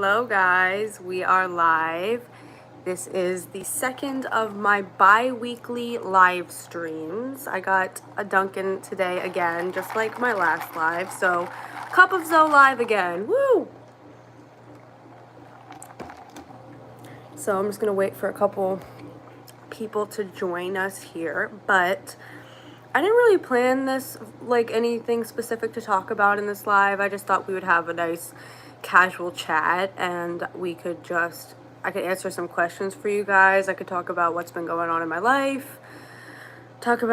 Hello guys, we are live. This is the second of my bi-weekly live streams. I got a Dunkin' today again, just like my last live, so Cup of Zoe live again, woo! So I'm just gonna wait for a couple people to join us here, but I didn't really plan this like anything specific to talk about in this live. I just thought we would have a nice casual chat and I could answer some questions for you guys. I could talk about what's been going on in my life. I talked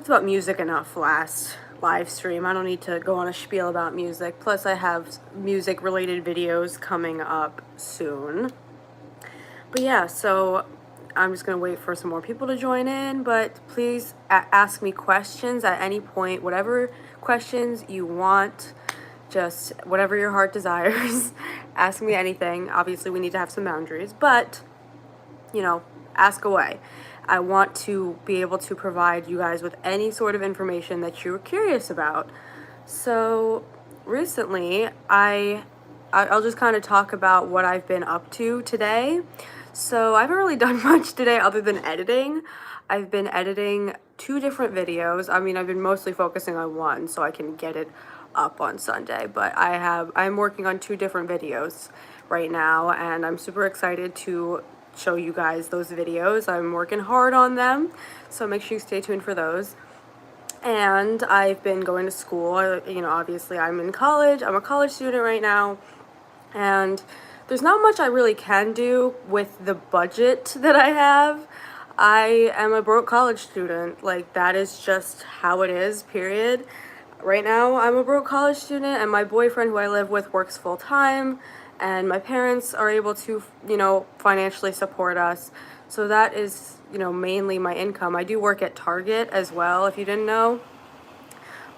about music enough last live stream. I don't need to go on a spiel about music. Plus I have music related videos coming up soon. But yeah, so I'm just going to wait for some more people to join in, but please ask me questions at any point, whatever questions you want, just whatever your heart desires. Ask me anything. Obviously, we need to have some boundaries, but, ask away. I want to be able to provide you guys with any sort of information that you're curious about. So recently, I'll just kind of talk about what I've been up to today. So I haven't really done much today other than editing. I've been editing 2 different videos. I mean, I've been mostly focusing on one so I can get it up on Sunday, but I'm working on 2 different videos right now, and I'm super excited to show you guys those videos. I'm working hard on them, so make sure you stay tuned for those. And I've been going to school. Obviously I'm in college. I'm a college student right now, and there's not much I really can do with the budget that I have. I am a broke college student. Like, that is just how it is, period. Right now, I'm a broke college student, and my boyfriend who I live with works full-time, and my parents are able to, financially support us. So that is, mainly my income. I do work at Target as well, if you didn't know.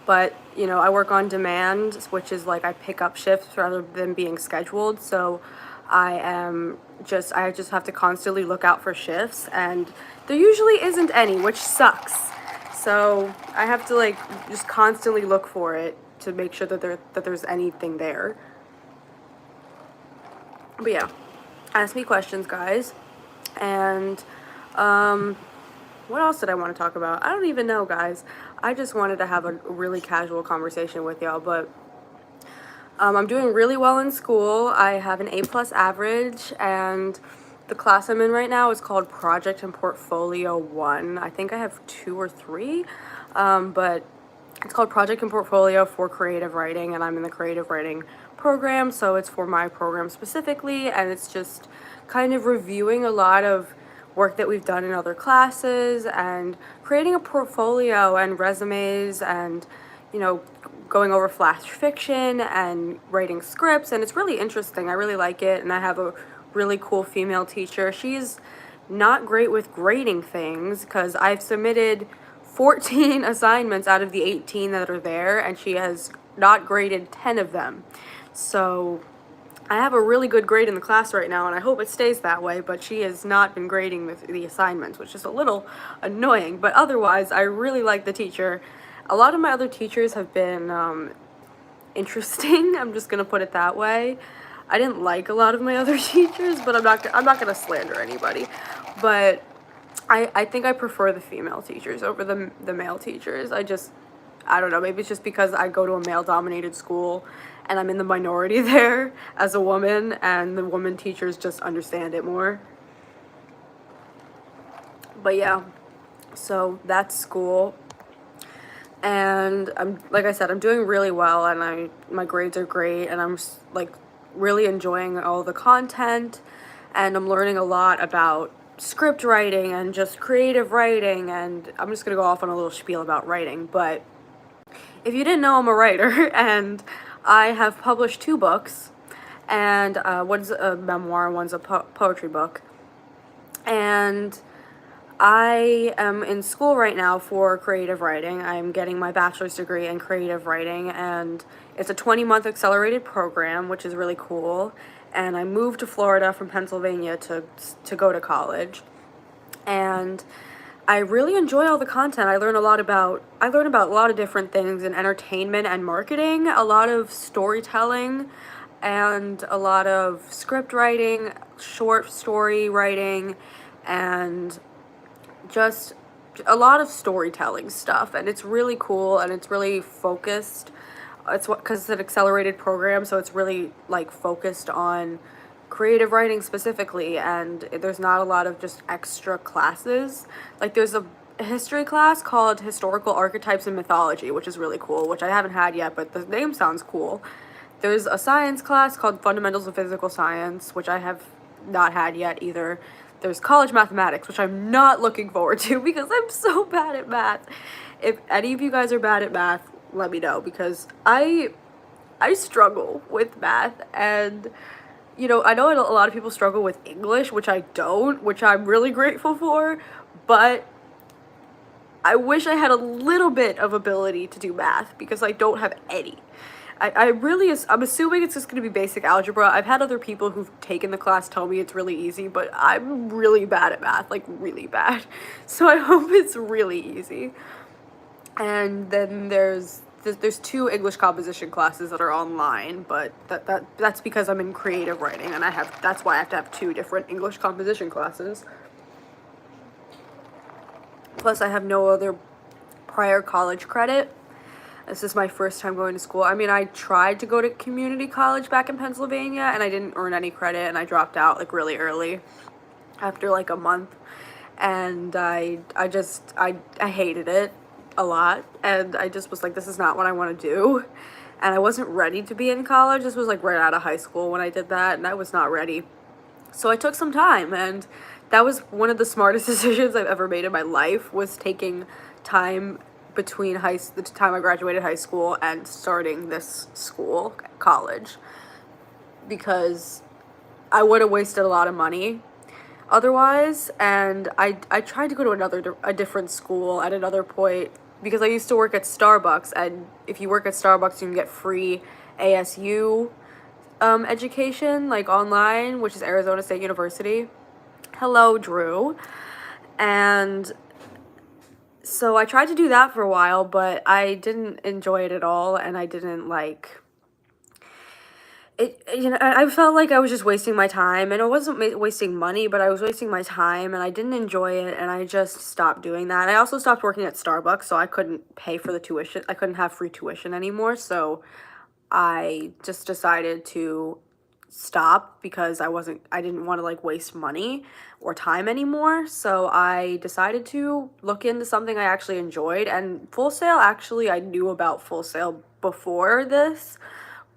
But, I work on demand, which is like I pick up shifts rather than being scheduled. So I just have to constantly look out for shifts, and there usually isn't any, which sucks. So I have to just constantly look for it to make sure that there's anything there. But yeah, ask me questions, guys. And what else did I want to talk about? I don't even know, guys. I just wanted to have a really casual conversation with y'all, but I'm doing really well in school. I have an A+ average, and the class I'm in right now is called Project and Portfolio 1. I think I have 2 or 3, but it's called Project and Portfolio for creative writing, and I'm in the creative writing program, so it's for my program specifically, and it's just kind of reviewing a lot of work that we've done in other classes and creating a portfolio and resumes and, going over flash fiction and writing scripts, and it's really interesting. I really like it, and I have a really cool female teacher. She's not great with grading things because I've submitted 14 assignments out of the 18 that are there, and she has not graded 10 of them. So I have a really good grade in the class right now, and I hope it stays that way, but she has not been grading the assignments, which is a little annoying. But otherwise, I really like the teacher. A lot of my other teachers have been interesting. I'm just gonna put it that way. I didn't like a lot of my other teachers, but I'm not gonna slander anybody. But I think I prefer the female teachers over the male teachers. I don't know, maybe it's just because I go to a male-dominated school and I'm in the minority there as a woman, and the woman teachers just understand it more. But yeah, so that's school. And like I said, I'm doing really well, and my grades are great, and I'm really enjoying all the content, and I'm learning a lot about script writing and just creative writing, and I'm just gonna go off on a little spiel about writing. But if you didn't know, I'm a writer, and I have published 2 books, and one's a memoir, one's a poetry book, and I am in school right now for creative writing. I'm getting my bachelor's degree in creative writing, and it's a 20-month accelerated program, which is really cool. And I moved to Florida from Pennsylvania to go to college. And I really enjoy all the content. I learn about a lot of different things in entertainment and marketing, a lot of storytelling, and a lot of script writing, short story writing, and just a lot of storytelling stuff. And it's really cool and it's really focused. It's what, because it's an accelerated program, so it's really like focused on creative writing specifically, and there's not a lot of just extra classes. Like there's a history class called Historical Archetypes and Mythology, which is really cool, which I haven't had yet, but the name sounds cool. There's a science class called Fundamentals of Physical Science, which I have not had yet either. There's college mathematics, which I'm not looking forward to because I'm so bad at math. If any of you guys are bad at math, let me know, because I struggle with math. And you know, I know a lot of people struggle with English, which I don't, which I'm really grateful for, but I wish I had a little bit of ability to do math because I don't have any. I'm assuming it's just going to be basic algebra. I've had other people who've taken the class tell me it's really easy, but I'm really bad at math, like really bad. So I hope it's really easy. And then there's 2 English composition classes that are online, but that's because I'm in creative writing, and that's why I have to have 2 different English composition classes. Plus I have no other prior college credit. This is my first time going to school. I mean, I tried to go to community college back in Pennsylvania, and I didn't earn any credit, and I dropped out like really early after like a month. And I hated it a lot, and I just was like, this is not what I want to do. And I wasn't ready to be in college. This was like right out of high school when I did that, and I was not ready. So I took some time, and that was one of the smartest decisions I've ever made in my life, was taking time between the time I graduated high school and starting this school, college, because I would have wasted a lot of money otherwise. And I tried to go to a different school at another point, because I used to work at Starbucks, and if you work at Starbucks you can get free ASU education, like online, which is Arizona State University. Hello, Drew. And so I tried to do that for a while, but I didn't enjoy it at all, and I didn't like it. You know, I felt like I was just wasting my time, and it wasn't wasting money, but I was wasting my time, and I didn't enjoy it, and I just stopped doing that. I also stopped working at Starbucks, so I couldn't pay for the tuition. I couldn't have free tuition anymore, so I just decided to stop because I didn't want to like waste money or time anymore. So I decided to look into something I actually enjoyed. And Full Sail, actually, I knew about Full Sail before this,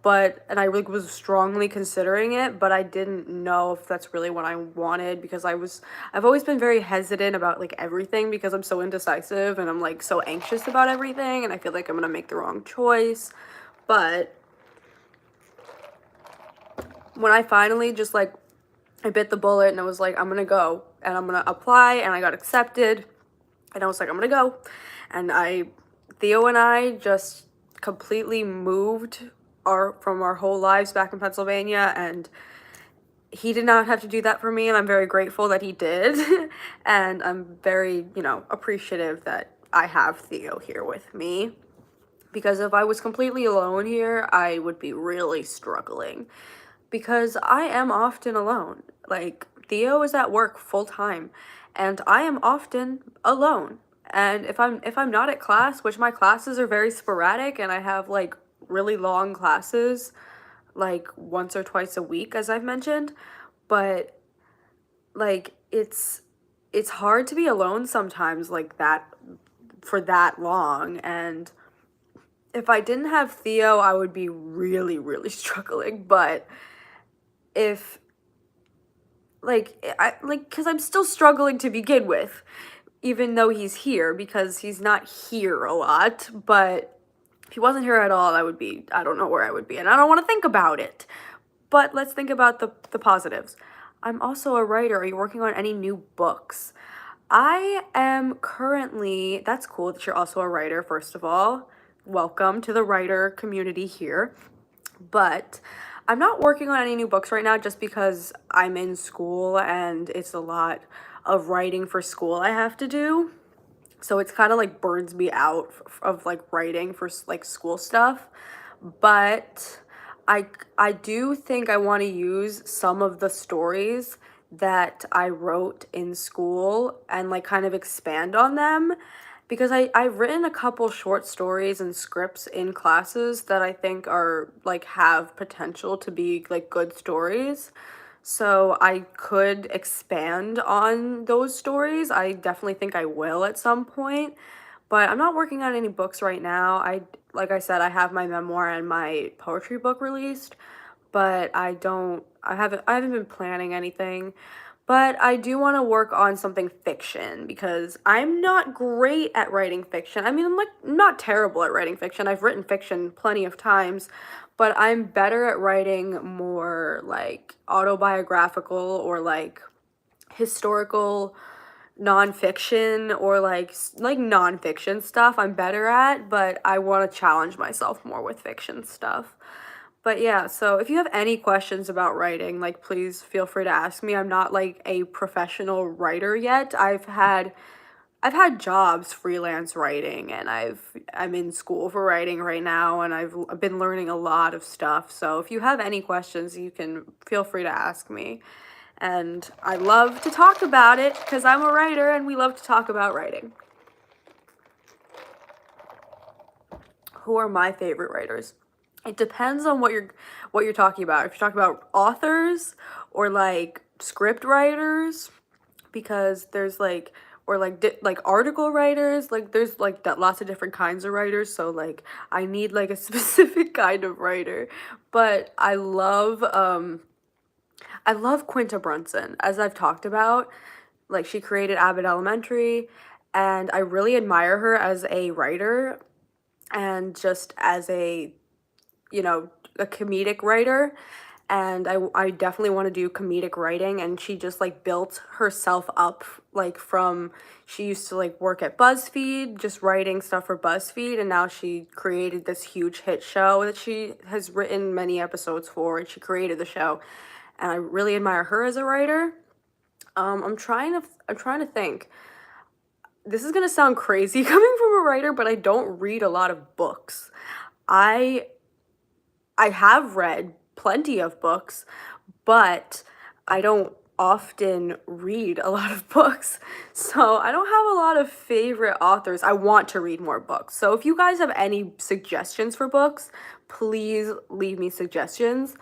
and I really was strongly considering it, but I didn't know if that's really what I wanted, because I've always been very hesitant about like everything, because I'm so indecisive and I'm like so anxious about everything, and I feel like I'm gonna make the wrong choice. But when I finally just like, I bit the bullet and I was like, I'm gonna go and I'm gonna apply, and I got accepted, and I was like, I'm gonna go. And Theo and I just completely moved from our whole lives back in Pennsylvania, and he did not have to do that for me, and I'm very grateful that he did. And I'm very, appreciative that I have Theo here with me, because if I was completely alone here, I would be really struggling, because I am often alone. Like, Theo is at work full time, and I am often alone. And if I'm not at class, which my classes are very sporadic, and I have like really long classes, like once or twice a week, as I've mentioned, but like it's hard to be alone sometimes like that for that long. And if I didn't have Theo, I would be really, really struggling. But if because I'm still struggling to begin with, even though he's here, because he's not here a lot. But if he wasn't here at all, I don't know where I would be, and I don't want to think about it. But let's think about the positives. I'm also a writer. Are you working on any new books? I am currently, that's cool that you're also a writer, first of all. Welcome to the writer community here. But I'm not working on any new books right now, just because I'm in school and it's a lot of writing for school I have to do. So it's kind of like burns me out of like writing for like school stuff. But I do think I want to use some of the stories that I wrote in school and like kind of expand on them because I've written a couple short stories and scripts in classes that I think are like have potential to be like good stories. So I could expand on those stories. I definitely think I will at some point, but I'm not working on any books right now. Like I said, I have my memoir and my poetry book released, but I haven't been planning anything. But I do want to work on something fiction because I'm not great at writing fiction. I mean, I'm like not terrible at writing fiction. I've written fiction plenty of times, but I'm better at writing more like autobiographical or like historical nonfiction or like nonfiction stuff I'm better at, but I want to challenge myself more with fiction stuff. But yeah, so if you have any questions about writing, like please feel free to ask me. I'm not like a professional writer yet. I've had jobs freelance writing and I'm in school for writing right now and I've been learning a lot of stuff. So if you have any questions, you can feel free to ask me. And I love to talk about it because I'm a writer and we love to talk about writing. Who are my favorite writers? It depends on what you're talking about. If you're talking about authors or like script writers, because there's like or like like article writers, like there's like lots of different kinds of writers, so like I need like a specific kind of writer. But I love Quinta Brunson, as I've talked about. Like she created Abbott Elementary, and I really admire her as a writer and just as you know, a comedic writer. And I definitely want to do comedic writing. And she just like built herself up like from, she used to like work at BuzzFeed, just writing stuff for BuzzFeed. And now she created this huge hit show that she has written many episodes for. And she created the show. And I really admire her as a writer. I'm trying to think. This is gonna sound crazy coming from a writer, but I don't read a lot of books. I I have read plenty of books, but I don't often read a lot of books. So I don't have a lot of favorite authors. I want to read more books. So if you guys have any suggestions for books, please leave me suggestions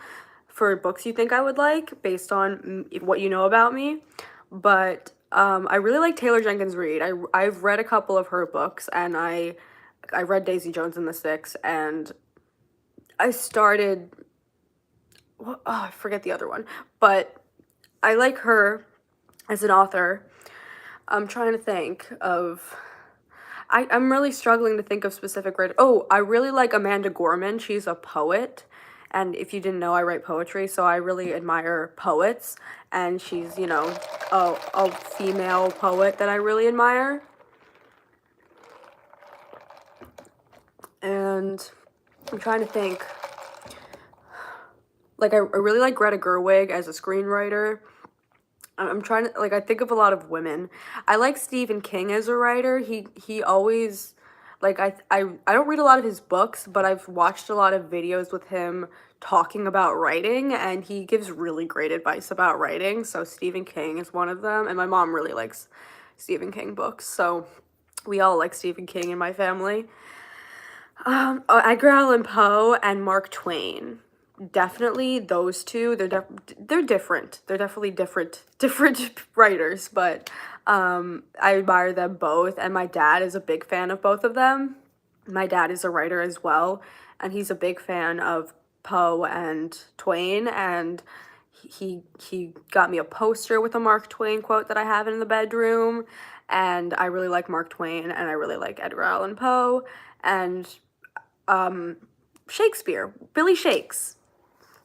for books you think I would like based on what you know about me. But I really like Taylor Jenkins Reid. I've read a couple of her books, and I read Daisy Jones and the Six, and I started, I forget the other one, but I like her as an author. I'm trying to think of, I'm really struggling to think of specific writers. Oh, I really like Amanda Gorman. She's a poet. And if you didn't know, I write poetry, so I really admire poets. And she's, you know, a female poet that I really admire. And I'm trying to think. Like, I really like Greta Gerwig as a screenwriter. I'm trying to, like, I think of a lot of women. I like Stephen King as a writer. He always, like, I don't read a lot of his books, but I've watched a lot of videos with him talking about writing, and he gives really great advice about writing. So Stephen King is one of them, and my mom really likes Stephen King books, so we all like Stephen King in my family. Edgar Allan Poe and Mark Twain. Definitely those two. They're different. They're definitely different writers, but I admire them both, and my dad is a big fan of both of them. My dad is a writer as well, and he's a big fan of Poe and Twain, and he got me a poster with a Mark Twain quote that I have in the bedroom, and I really like Mark Twain, and I really like Edgar Allan Poe, and Shakespeare, Billy Shakes.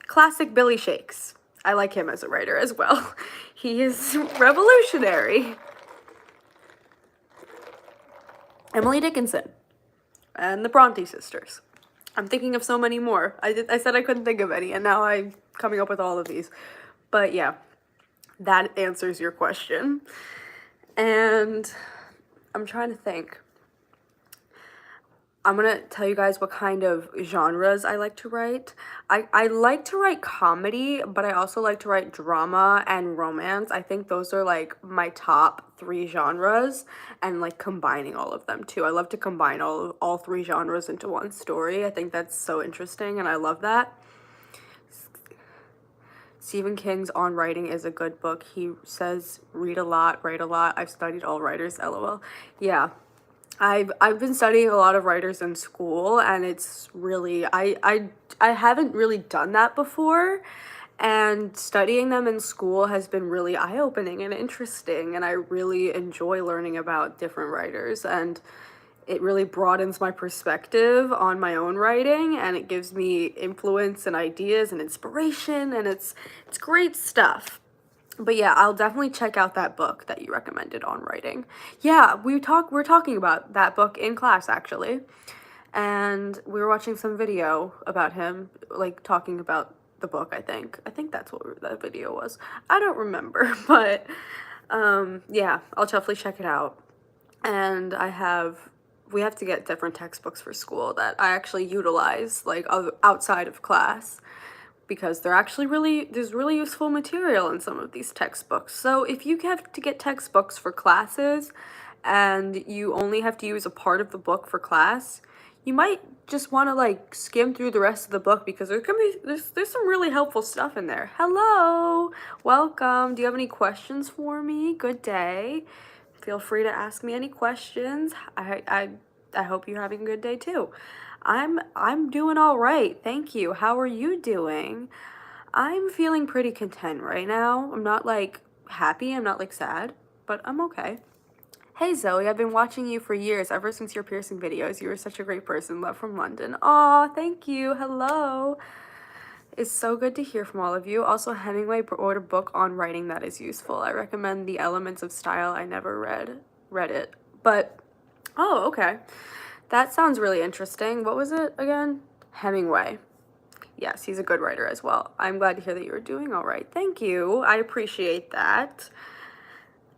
Classic Billy Shakes. I like him as a writer as well. He is revolutionary. Emily Dickinson and the Bronte sisters. I'm thinking of so many more. I said I couldn't think of any, and now I'm coming up with all of these. But yeah, that answers your question. And I'm trying to think. I'm gonna tell you guys what kind of genres I like to write. I like to write comedy, but I also like to write drama and romance. I think those are like my top three genres, and like combining all of them too. I love to combine all three genres into one story. I think that's so interesting and I love that. Stephen King's On Writing is a good book. He says read a lot, write a lot. I've studied all writers, LOL. Yeah. I've been studying a lot of writers in school, and it's really I haven't really done that before, and studying them in school has been really eye-opening and interesting, and I really enjoy learning about different writers, and it really broadens my perspective on my own writing, and it gives me influence and ideas and inspiration, and it's great stuff. But yeah, I'll definitely check out that book that you recommended on writing. Yeah, we're talking about that book in class actually. And we were watching some video about him, like talking about the book, I think. I think that's what that video was. I don't remember, but yeah, I'll definitely check it out. And we have to get different textbooks for school that I actually utilize like outside of class, because there's really useful material in some of these textbooks. So if you have to get textbooks for classes and you only have to use a part of the book for class, you might just want to like skim through the rest of the book, because there's some really helpful stuff in there. Hello, welcome. Do you have any questions for me? Good day. Feel free to ask me any questions. I hope you're having a good day too. I'm doing all right. Thank you. How are you doing? I'm feeling pretty content right now. I'm not like happy, I'm not like sad, but I'm okay. Hey Zoe, I've been watching you for years, ever since your piercing videos. You were such a great person. Love from London. Aw, thank you. Hello. It's so good to hear from all of you. Also, Hemingway wrote a book on writing that is useful. I recommend The Elements of Style. I never read it. But, oh, okay. That sounds really interesting. What was it again? Hemingway. Yes, he's a good writer as well. I'm glad to hear that you're doing all right. Thank you. I appreciate that.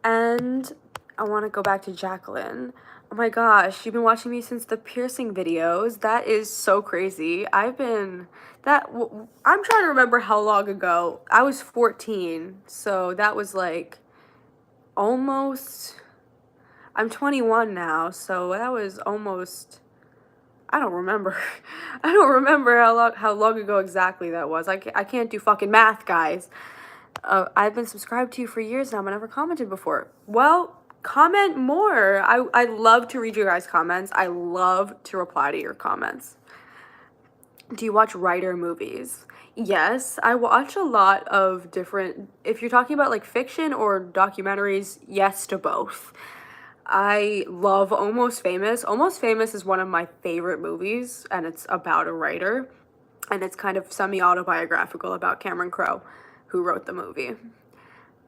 And I want to go back to Jacqueline. Oh my gosh, you've been watching me since the piercing videos. That is so crazy. I'm trying to remember how long ago. I was 14, so that was like almost, I'm 21 now, so that was almost, I don't remember. I don't remember how long ago exactly that was. I can't do fucking math, guys. I've been subscribed to you for years now, but never commented before. Well, comment more. I love to read your guys' comments. I love to reply to your comments. Do you watch writer movies? Yes, I watch a lot of different, if you're talking about like fiction or documentaries, yes to both. I love Almost Famous. Almost Famous is one of my favorite movies, and it's about a writer, and it's kind of semi-autobiographical about Cameron Crowe, who wrote the movie.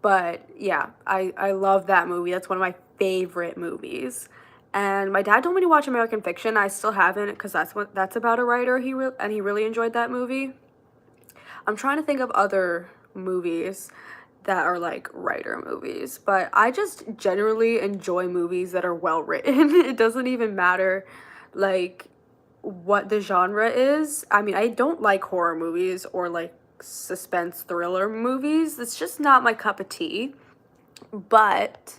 But yeah, I love that movie. That's one of my favorite movies. And my dad told me to watch American Fiction. I still haven't, because that's about a writer. He really enjoyed that movie. I'm trying to think of other movies that are like writer movies, but I just generally enjoy movies that are well written. It doesn't even matter like what the genre is. I mean, I don't like horror movies or like suspense thriller movies. It's just not my cup of tea. But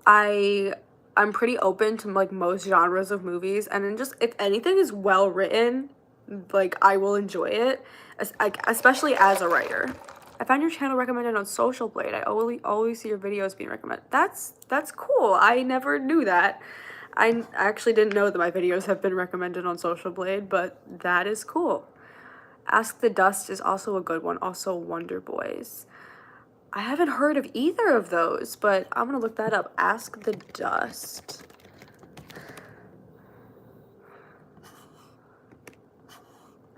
I'm pretty open to like most genres of movies, and then just if anything is well written, like I will enjoy it, especially as a writer. I found your channel recommended on Social Blade. I always see your videos being recommended. That's cool. I never knew that. I actually didn't know that my videos have been recommended on Social Blade, but that is cool. Ask the Dust is also a good one. Also Wonder Boys. I haven't heard of either of those, but I'm gonna look that up. Ask the Dust.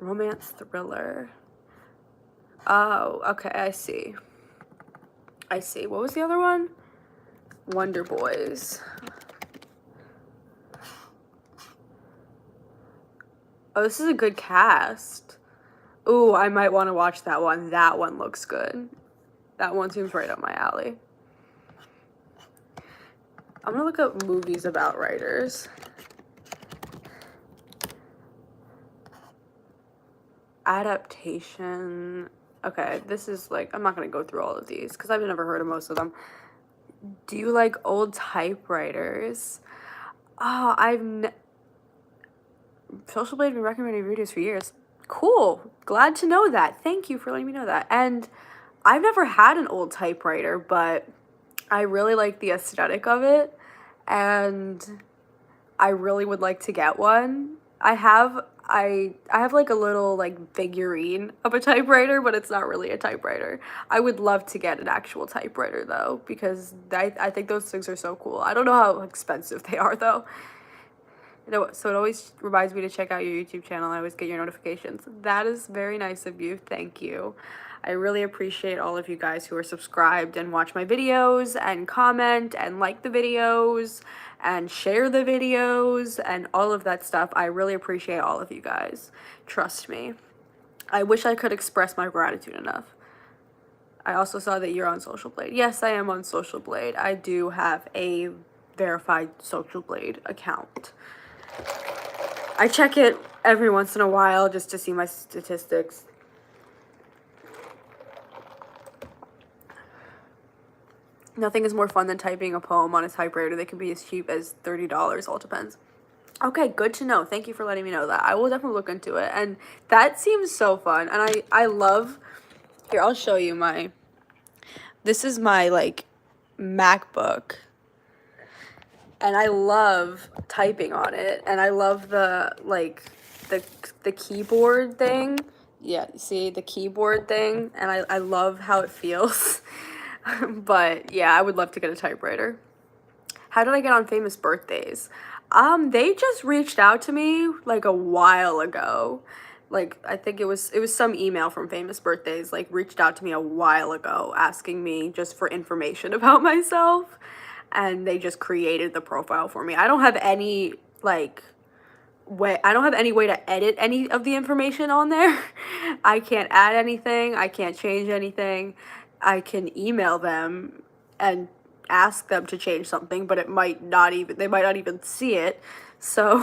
Romance thriller. Oh, okay, I see. What was the other one? Wonder Boys. Oh, this is a good cast. Ooh, I might want to watch that one. That one looks good. That one seems right up my alley. I'm gonna look up movies about writers. adaptation. Okay, this is like, I'm not going to go through all of these because I've never heard of most of them. Do you like old typewriters? Oh, Social Blade been recommending videos for years. Cool. Glad to know that. Thank you for letting me know that. And I've never had an old typewriter, but I really like the aesthetic of it, and I really would like to get one. I have like a little like figurine of a typewriter, but it's not really a typewriter. I would love to get an actual typewriter though, because I think those things are so cool. I don't know how expensive they are though. So it always reminds me to check out your YouTube channel. I always get your notifications. That is very nice of you. Thank you. I really appreciate all of you guys who are subscribed and watch my videos and comment and like the videos and share the videos and all of that stuff. I really appreciate all of you guys. Trust me. I wish I could express my gratitude enough. I also saw that you're on Social Blade. Yes, I am on Social Blade. I do have a verified Social Blade account. I check it every once in a while just to see my statistics. Nothing is more fun than typing a poem on a typewriter. They can be as cheap as $30, all depends. Okay, good to know. Thank you for letting me know that. I will definitely look into it. And that seems so fun. And I love, here, I'll show you this is my, like, MacBook. And I love typing on it. And I love the keyboard thing. Yeah, see, the keyboard thing. And I love how it feels. But yeah, I would love to get a typewriter. How did I get on Famous Birthdays? They just reached out to me like a while ago. Like, I think it was some email from Famous Birthdays, like, reached out to me a while ago asking me just for information about myself. And they just created the profile for me. I don't have any, like, I don't have any way to edit any of the information on there. I can't add anything. I can't change anything. I can email them and ask them to change something, but they might not even see it. So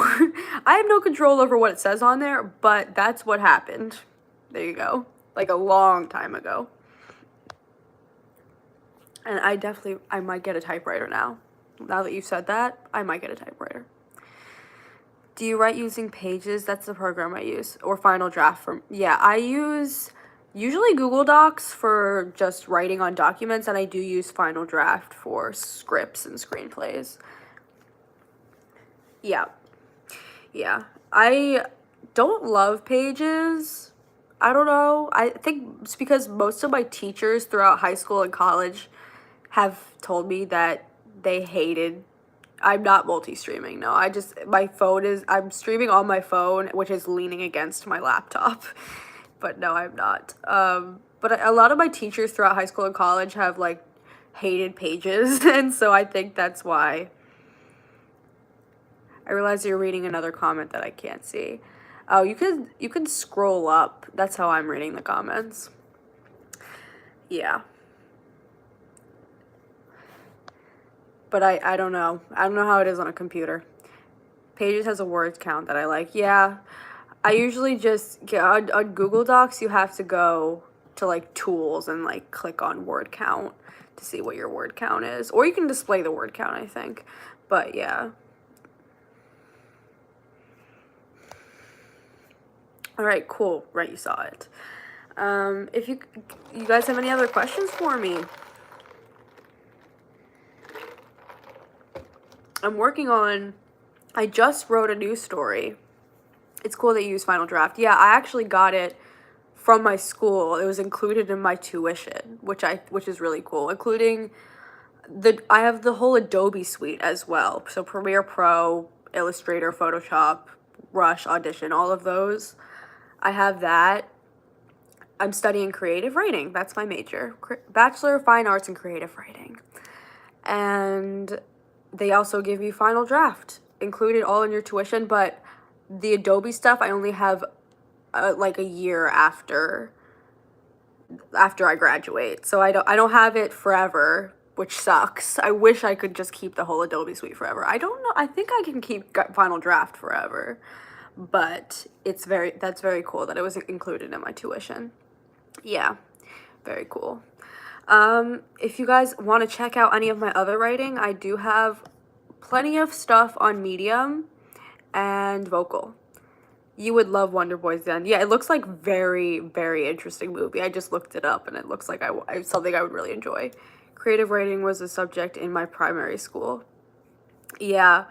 I have no control over what it says on there, but that's what happened. There you go. Like a long time ago. And I might get a typewriter now. Now that you said that, I might get a typewriter. Do you write using Pages? That's the program I use. Or Final Draft yeah, I use usually Google Docs for just writing on documents, and I do use Final Draft for scripts and screenplays. Yeah. Yeah. I don't love Pages. I don't know. I think it's because most of my teachers throughout high school and college have told me that they hated. I'm not multi-streaming, no. I'm streaming on my phone, which is leaning against my laptop. But no, I'm not. But a lot of my teachers throughout high school and college have, like, hated Pages, and so I think that's why. I realize you're reading another comment that I can't see. Oh, you could scroll up. That's how I'm reading the comments. Yeah. But I don't know. I don't know how it is on a computer. Pages has a word count that I like. Yeah. I usually just get on Google Docs, you have to go to like tools and like click on word count to see what your word count is. Or you can display the word count, I think. But yeah. All right, cool. Right, you saw it. If you guys have any other questions for me? I just wrote a news story. It's cool that you use Final Draft. Yeah, I actually got it from my school. It was included in my tuition, which is really cool. Including I have the whole Adobe suite as well. So Premiere Pro, Illustrator, Photoshop, Rush, Audition, all of those. I have that. I'm studying creative writing. That's my major. Bachelor of Fine Arts in Creative Writing. And they also give you Final Draft included all in your tuition, but the Adobe stuff I only have like a year after I graduate. So I don't have it forever, which sucks. I wish I could just keep the whole Adobe suite forever. I don't know. I think I can keep Final Draft forever. but that's very cool that it was included in my tuition. Yeah, very cool. If you guys want to check out any of my other writing, I do have plenty of stuff on Medium and Vocal. You would love Wonder Boy's Den. Yeah, it looks like very, very interesting movie. I just looked it up, and it looks like something I would really enjoy. Creative writing was a subject in my primary school. Yeah,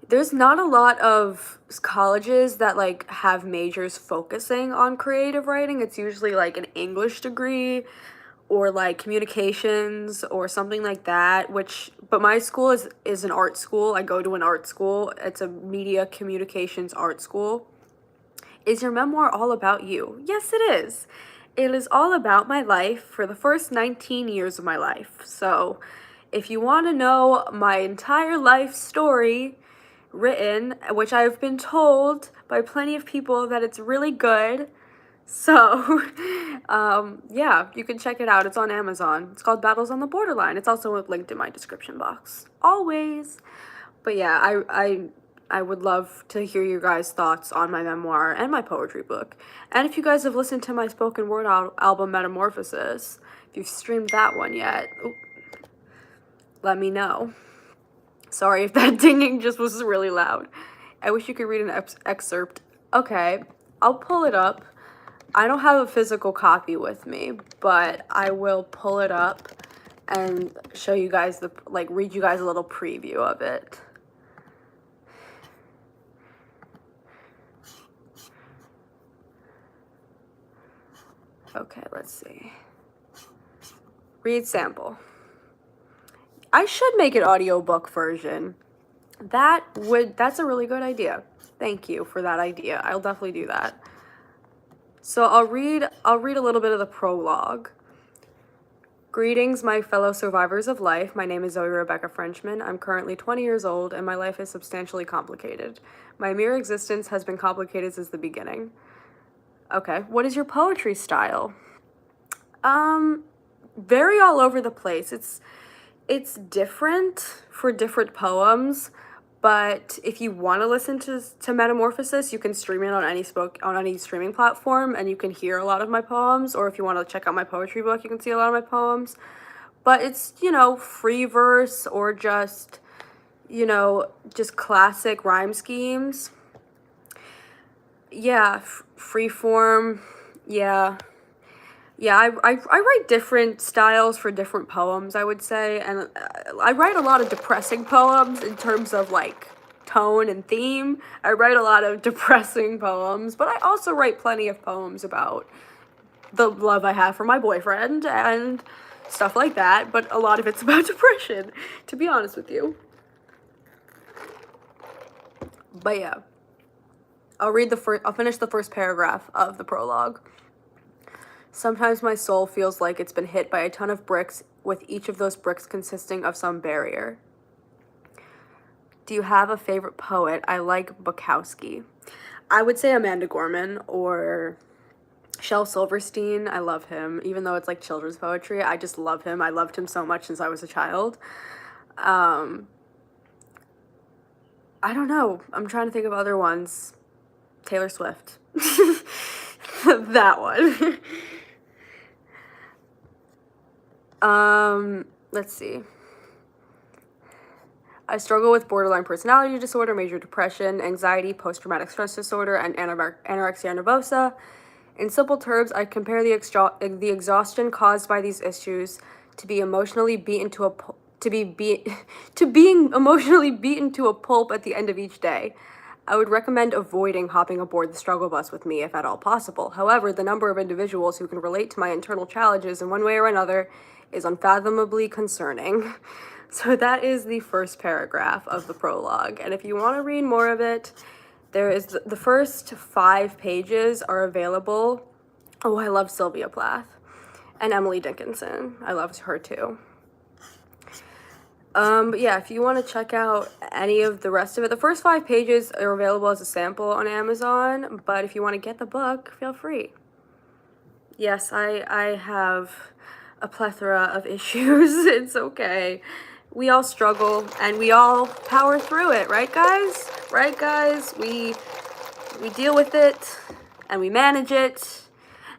there's not a lot of colleges that like have majors focusing on creative writing. It's usually like an English degree or like communications or something like that, but my school is an art school. I go to an art school. It's a media communications art school. Is your memoir all about you? Yes, it is. It is all about my life for the first 19 years of my life. So if you want to know my entire life story written, which I've been told by plenty of people that it's really good, so yeah, you can check it out. It's on Amazon. It's called Battles on the Borderline. It's also linked in my description box, always. But yeah, I would love to hear your guys' thoughts on my memoir and my poetry book. And if you guys have listened to my spoken word album, Metamorphosis, if you've streamed that one yet, let me know. Sorry if that dinging just was really loud. I wish you could read an excerpt. Okay, I'll pull it up. I don't have a physical copy with me, but I will pull it up and show you guys read you guys a little preview of it. Okay, let's see. Read sample. I should make an audiobook version. That's a really good idea. Thank you for that idea. I'll definitely do that. So I'll read a little bit of the prologue. Greetings, my fellow survivors of life. My name is Zoe Rebekah Frenchman. I'm currently 20 years old, and my life is substantially complicated. My mere existence has been complicated since the beginning. Okay, what is your poetry style? Very all over the place. It's different for different poems, but if you want to listen to Metamorphosis, you can stream it on any streaming platform, and you can hear a lot of my poems. Or if you want to check out my poetry book, you can see a lot of my poems. But it's, free verse or just classic rhyme schemes. Yeah, free form. Yeah, I write different styles for different poems, I would say, and I write a lot of depressing poems in terms of like tone and theme. I write a lot of depressing poems, but I also write plenty of poems about the love I have for my boyfriend and stuff like that, but a lot of it's about depression, to be honest with you. But yeah. I'll finish the first paragraph of the prologue. Sometimes my soul feels like it's been hit by a ton of bricks, with each of those bricks consisting of some barrier. Do you have a favorite poet? I like Bukowski. I would say Amanda Gorman or Shel Silverstein. I love him, even though it's like children's poetry. I just love him. I loved him so much since I was a child. I don't know. I'm trying to think of other ones. Taylor Swift. That one. Let's see. I struggle with borderline personality disorder, major depression, anxiety, post-traumatic stress disorder, and anorexia nervosa. In simple terms, I compare the exhaustion caused by these issues to being emotionally beaten to a pulp at the end of each day. I would recommend avoiding hopping aboard the struggle bus with me if at all possible. However, the number of individuals who can relate to my internal challenges in one way or another is unfathomably concerning. So that is the first paragraph of the prologue. And if you want to read more of it, there is the first 5 pages are available. Oh, I love Sylvia Plath and Emily Dickinson. I love her too. But yeah, if you want to check out any of the rest of it, the first 5 pages are available as a sample on Amazon, but if you want to get the book, feel free. Yes, I have a plethora of issues. It's okay. We all struggle and we all power through it, right guys? Right guys? We we deal with it and we manage it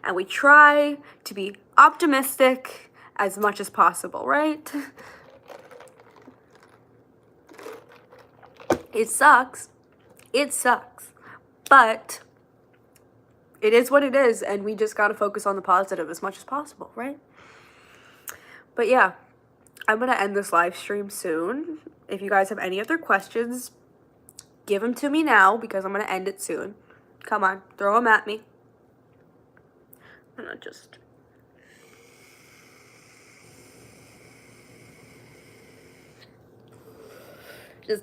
and we try to be optimistic as much as possible, right? It sucks. It sucks. But it is what it is, and we just gotta focus on the positive as much as possible, right? But yeah, I'm gonna end this live stream soon. If you guys have any other questions, give them to me now because I'm gonna end it soon. Come on, throw them at me. I'm gonna just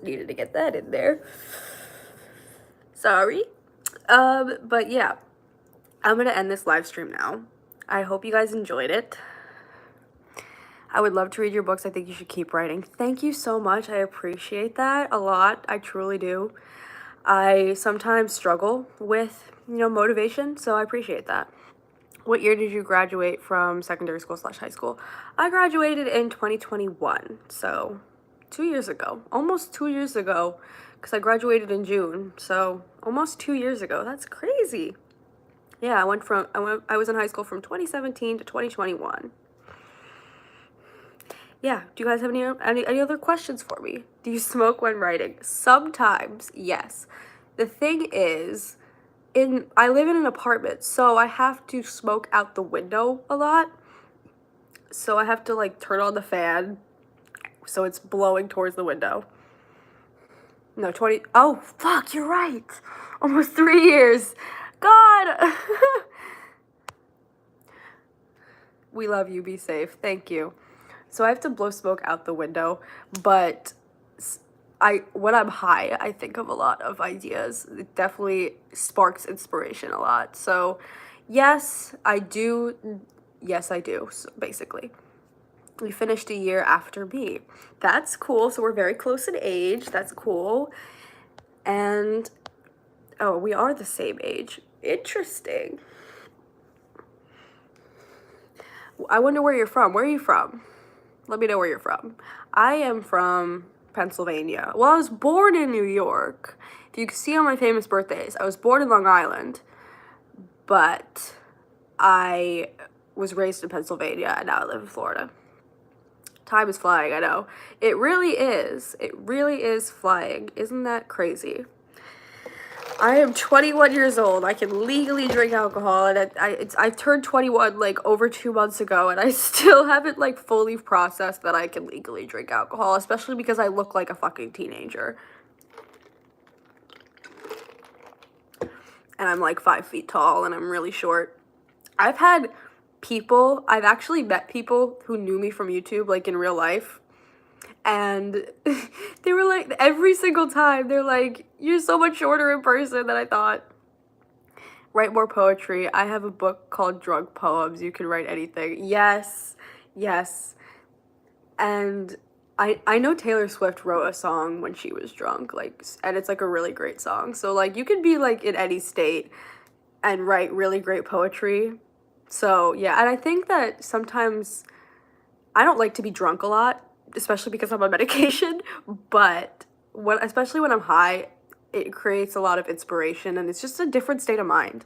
needed to get that in there. Sorry. But yeah, I'm gonna end this live stream now. I hope you guys enjoyed it. I would love to read your books. I think you should keep writing. Thank you so much. I appreciate that a lot. I truly do. I sometimes struggle with, motivation, so I appreciate that. What year did you graduate from secondary school / high school? I graduated in 2021, so 2 years ago. Almost 2 years ago, because I graduated in June, so almost 2 years ago. That's crazy. Yeah, I was in high school from 2017 to 2021. Yeah, do you guys have any other questions for me? Do you smoke when writing? Sometimes, yes. The thing is, I live in an apartment, so I have to smoke out the window a lot. So I have to turn on the fan so it's blowing towards the window. No, oh, fuck, you're right. Almost 3 years. God. We love you. Be safe. Thank you. So I have to blow smoke out the window, but when I'm high, I think of a lot of ideas. It definitely sparks inspiration a lot. So yes, I do. Yes, I do, so basically. We finished a year after me. That's cool. So we're very close in age. That's cool. And, oh, we are the same age. Interesting. I wonder where you're from. Where are you from? Let me know where you're from. I am from Pennsylvania. Well, I was born in New York. If you can see on my famous birthdays, I was born in Long Island, but I was raised in Pennsylvania, and now I live in Florida. Time is flying, I know. It really is. It really is flying. Isn't that crazy? I am 21 years old. I can legally drink alcohol, and I turned 21 over 2 months ago, and I still haven't fully processed that I can legally drink alcohol, especially because I look like a fucking teenager. And I'm 5 feet tall, and I'm really short. I've actually met people who knew me from YouTube, in real life. And they were every single time, they're you're so much shorter in person than I thought. Write more poetry. I have a book called Drunk Poems. You can write anything. Yes, yes. And I know Taylor Swift wrote a song when she was drunk, and it's a really great song. So you could be in any state and write really great poetry. So yeah, and I think that sometimes I don't like to be drunk a lot, especially because I'm on medication, but especially when I'm high, it creates a lot of inspiration, and it's just a different state of mind.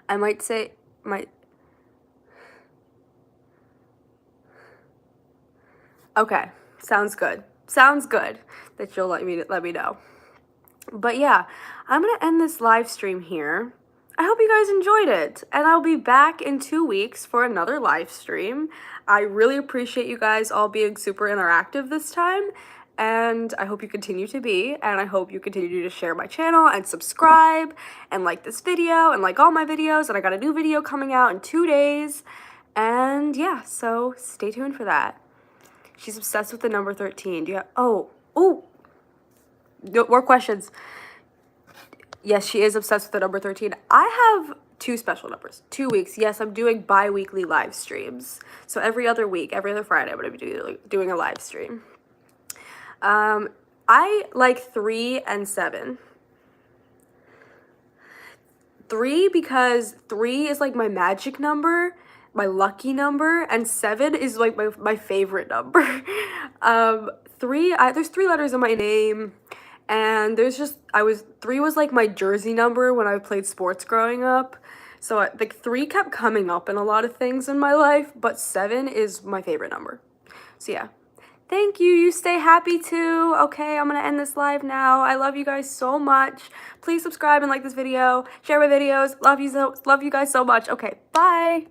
I might say, okay, sounds good. Sounds good that you'll let me know. But yeah, I'm gonna end this live stream here. I hope you guys enjoyed it, and I'll be back in 2 weeks for another live stream. I really appreciate you guys all being super interactive this time, and I hope you continue to be, and I hope you continue to share my channel and subscribe and like this video and all my videos, and I got a new video coming out in 2 days, and yeah, so stay tuned for that. She's obsessed with the number 13. Do you have, oh, no, more questions. Yes, she is obsessed with the number 13. I have 2 special numbers. 2 weeks. Yes, I'm doing bi-weekly live streams. So every other week, every other Friday, I'm going to be doing a live stream. I like 3 and 7. 3 because 3 is my magic number, my lucky number, and 7 is my favorite number. 3, there's 3 letters in my name. And three was like my jersey number when I played sports growing up. So like three kept coming up in a lot of things in my life, but 7 is my favorite number. So yeah. Thank you. You stay happy too. Okay, I'm going to end this live now. I love you guys so much. Please subscribe and like this video. Share my videos. Love you guys so much. Okay, bye.